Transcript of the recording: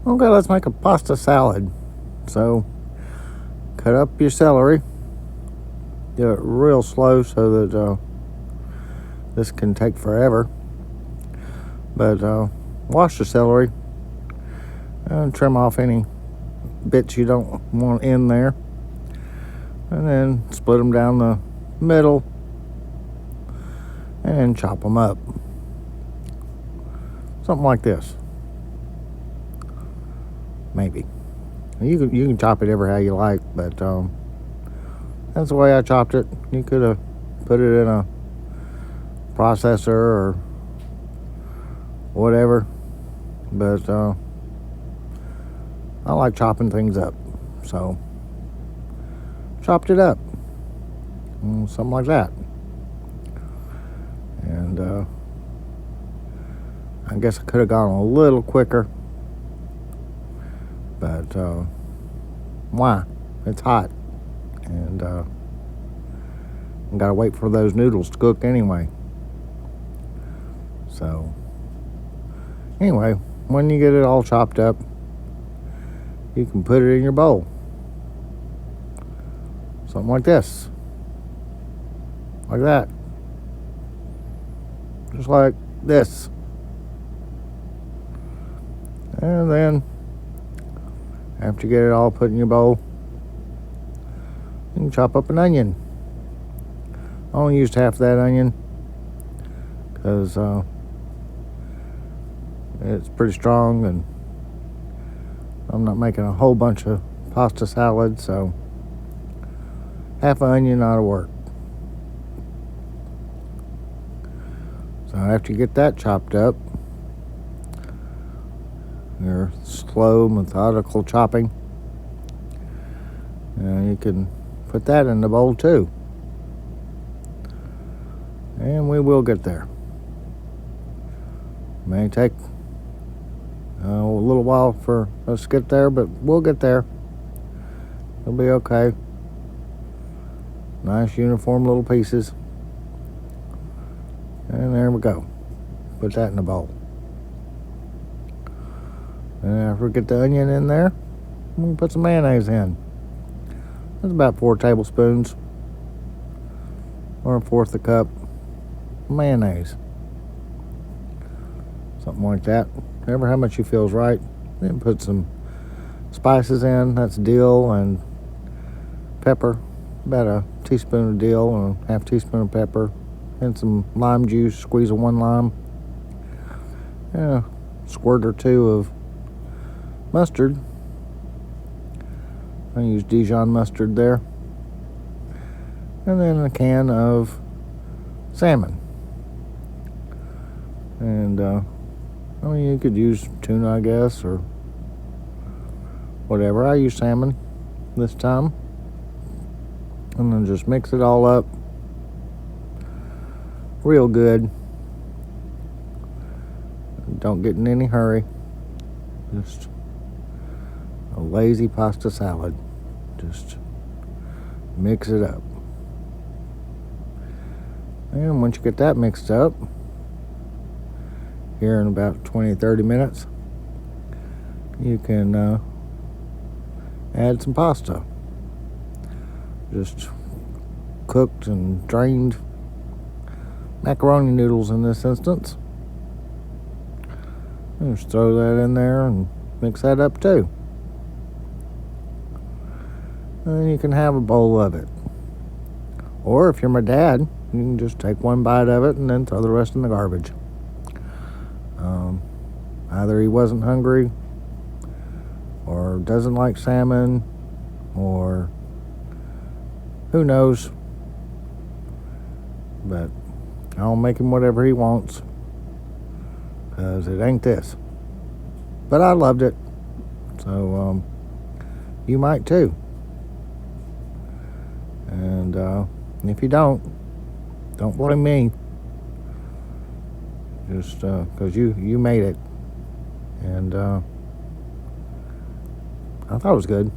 Okay, let's make a pasta salad. So, cut up your celery. Do it real slow so that this can take forever. But wash the celery and trim off any bits you don't want in there. And then split them down the middle and chop them up. Something like this. Maybe. You can chop it ever how you like, but that's the way I chopped it. You could have put it in a processor or whatever, but I like chopping things up, so chopped it up, something like that. And I guess I could have gone a little quicker, but why? It's hot, and gotta wait for those noodles to cook anyway. So anyway, when you get it all chopped up, you can put it in your bowl. Something like this. Like that. Just like this. And then, after you get it all put in your bowl, you can chop up an onion. I only used half that onion because it's pretty strong, and I'm not making a whole bunch of pasta salad, so half an onion ought to work. So after you get that chopped up, your slow, methodical chopping, you can put that in the bowl too. And we will get there. May take a little while for us to get there, but we'll get there. It'll be okay. Nice uniform little pieces. And there we go. Put that in the bowl. And after we get the onion in there, we can put some mayonnaise in. That's about 4 tablespoons, or 1/4 a cup mayonnaise. Something like that. Whatever how much you feel is right. Then put some spices in. That's dill and pepper. About a teaspoon of dill and a half teaspoon of pepper. And some lime juice. Squeeze of 1 lime. And a squirt or 2 of mustard. I use Dijon mustard there. And then a can of salmon. And I mean, you could use tuna, I guess, or whatever. I use salmon this time. And then just mix it all up real good. Don't get in any hurry. Just a lazy pasta salad. Just mix it up. And once you get that mixed up, here in about 20-30 minutes, you can add some pasta. Just cooked and drained macaroni noodles in this instance. Just throw that in there and mix that up too. And then you can have a bowl of it. Or if you're my dad, you can just take 1 bite of it and then throw the rest in the garbage. Either he wasn't hungry, or doesn't like salmon, or who knows. But I'll make him whatever he wants, because it ain't this. But I loved it, so you might too. And if you don't blame me. Just because you made it. And I thought it was good.